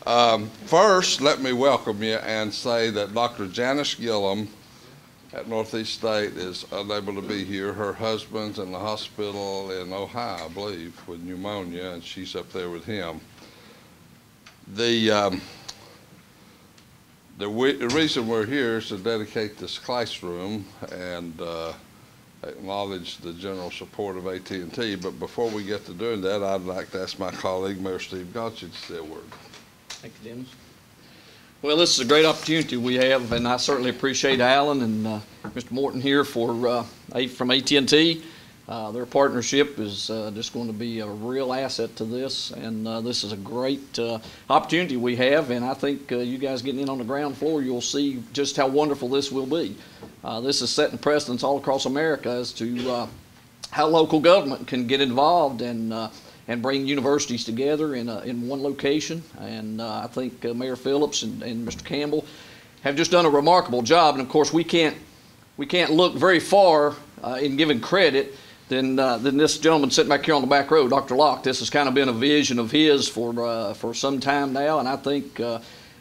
First, let me welcome you and say that Dr. Janice Gillum at Northeast State is unable to be here. Her husband's in the hospital in Ohio, I believe, with pneumonia, and she's up there with him. The reason we're here is to dedicate this classroom and acknowledge the general support of AT&T. But before we get to doing that, I'd like to ask my colleague, Mayor Steve Gotcha, to say a word. Thank you, Dennis. Well, this is a great opportunity we have, and I certainly appreciate Alan and Mr. Morton here from AT&T. Their partnership is just going to be a real asset to this, and this is a great opportunity we have, and I think you guys getting in on the ground floor, you'll see just how wonderful this will be. This is setting precedents all across America as to how local government can get involved and bring universities together in one location. And I think Mayor Phillips and Mr. Campbell have just done a remarkable job. And of course, we can't look very far in giving credit than this gentleman sitting back here on the back row, Dr. Locke. This has kind of been a vision of his for some time now, and I think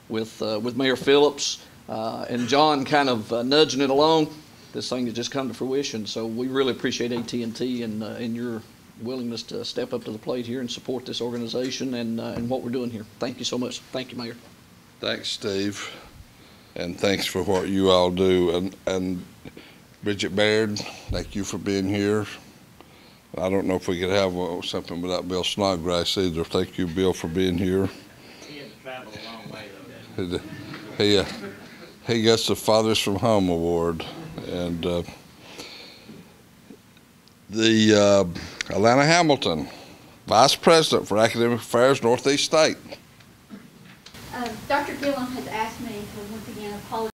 with Mayor Phillips and John kind of nudging it along, this thing has just come to fruition. So we really appreciate AT&T and your willingness to step up to the plate here and support this organization and what we're doing here. Thank you so much. Thank you, Mayor. Thanks, Steve, and thanks for what you all do. And Bridget Baird, thank you for being here. I don't know if we could have something without Bill Snodgrass either. Thank you, Bill, for being here. He had to travel a long way, though. He gets the Fathers from Home Award, and Alana Hamilton, Vice President for Academic Affairs, Northeast State. Dr. Gillum has asked me to once again apologize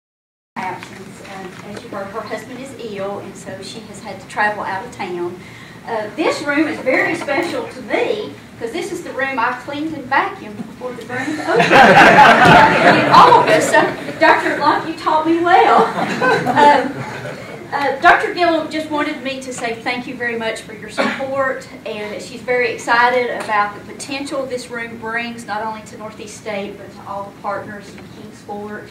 for her absence. As you heard, her husband is ill, and so she has had to travel out of town. This room is very special to me because this is the room I cleaned and vacuumed before the room opened in August. Dr. Locke, you taught me well. Dr. Gillum just wanted me to say thank you very much for your support, and she's very excited about the potential this room brings, not only to Northeast State, but to all the partners in Kingsport.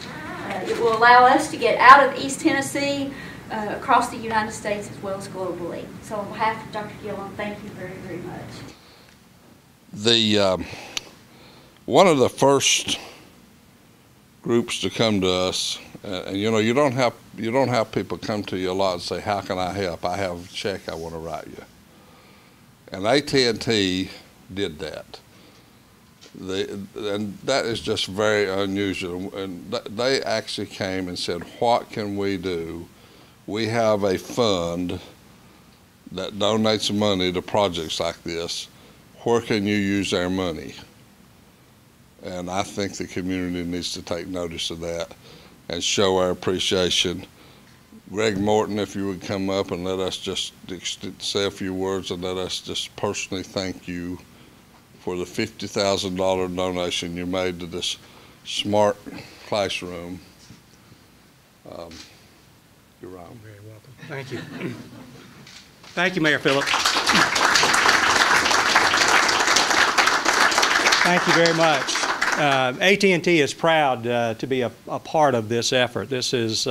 It will allow us to get out of East Tennessee, across the United States as well as globally. So on behalf of Dr. Gillum, thank you very, very much. One of the first groups to come to us, and you know, you don't have people come to you a lot and say, how can I help? I have a check I want to write you. And AT&T did that. And that is just very unusual. And they actually came and said, what can we do? We have a fund that donates money to projects like this. Where can you use our money? And I think the community needs to take notice of that and show our appreciation. Greg Morton, if you would come up and let us just say a few words and let us just personally thank you for the $50,000 donation you made to this smart classroom. You're right. You're very welcome. Thank you. Thank you, Mayor Phillips. Thank you very much. AT&T is proud to be a part of this effort. This is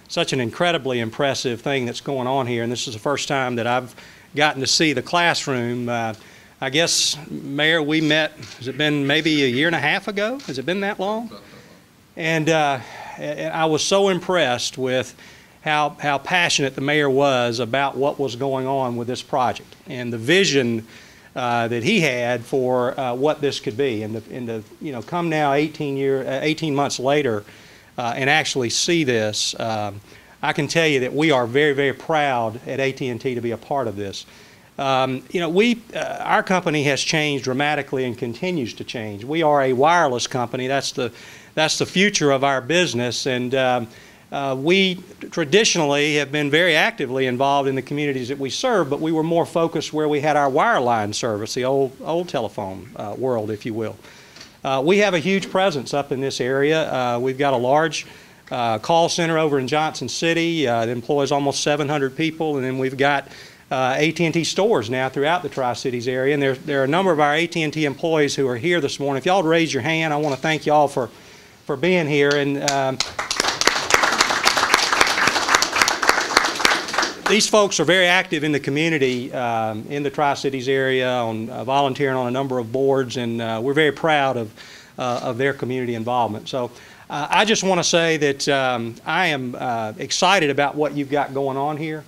such an incredibly impressive thing that's going on here, and this is the first time that I've gotten to see the classroom. I guess, Mayor, we met, has it been maybe a year and a half ago? Has it been that long? And I was so impressed with how passionate the mayor was about what was going on with this project and the vision that he had for what this could be, and to you know, come now 18 months later and actually see this. I can tell you that we are very, very proud at AT&T to be a part of this. You know, our company has changed dramatically and continues to change. We are a wireless company. That's the future of our business, and we traditionally have been very actively involved in the communities that we serve, but we were more focused where we had our wireline service, the old telephone world, if you will. We have a huge presence up in this area. We've got a large call center over in Johnson City that employs almost 700 people, and then we've got AT&T stores now throughout the Tri-Cities area, and there are a number of our AT&T employees who are here this morning. If y'all would raise your hand, I want to thank y'all for being here. And these folks are very active in the community in the Tri-Cities area, on volunteering on a number of boards, and we're very proud of their community involvement. So I just want to say that I am excited about what you've got going on here.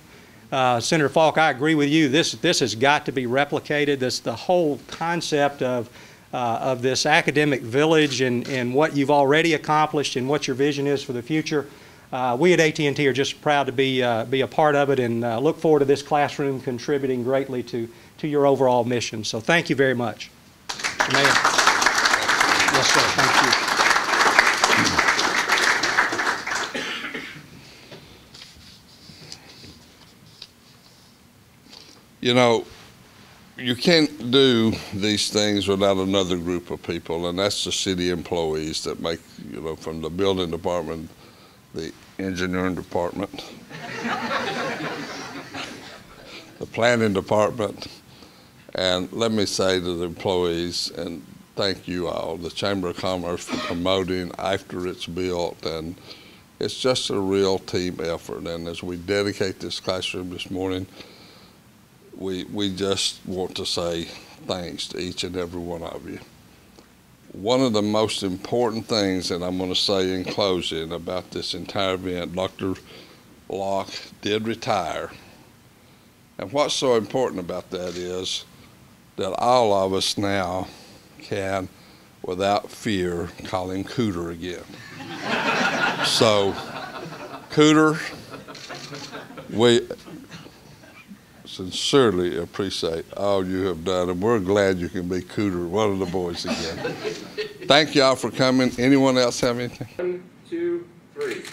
Senator Falk, I agree with you. This has got to be replicated. The whole concept of this academic village and what you've already accomplished and what your vision is for the future. We at AT&T are just proud to be a part of it, and look forward to this classroom contributing greatly to your overall mission. So thank you very much. Mayor. Yes, sir. Thank you. You know, you can't do these things without another group of people, and that's the city employees that make, you know, from the building department, the engineering department, the planning department, and let me say to the employees, and thank you all, the Chamber of Commerce for promoting after it's built, and it's just a real team effort. And as we dedicate this classroom this morning, we just want to say thanks to each and every one of you. One of the most important things that I'm going to say in closing about this entire event, Dr. Locke did retire. And what's so important about that is that all of us now can, without fear, call him Cooter again. So, Cooter, we sincerely appreciate all you have done, and we're glad you can be Cooter, one of the boys again. Thank y'all for coming. Anyone else have anything? 1, 2, 3.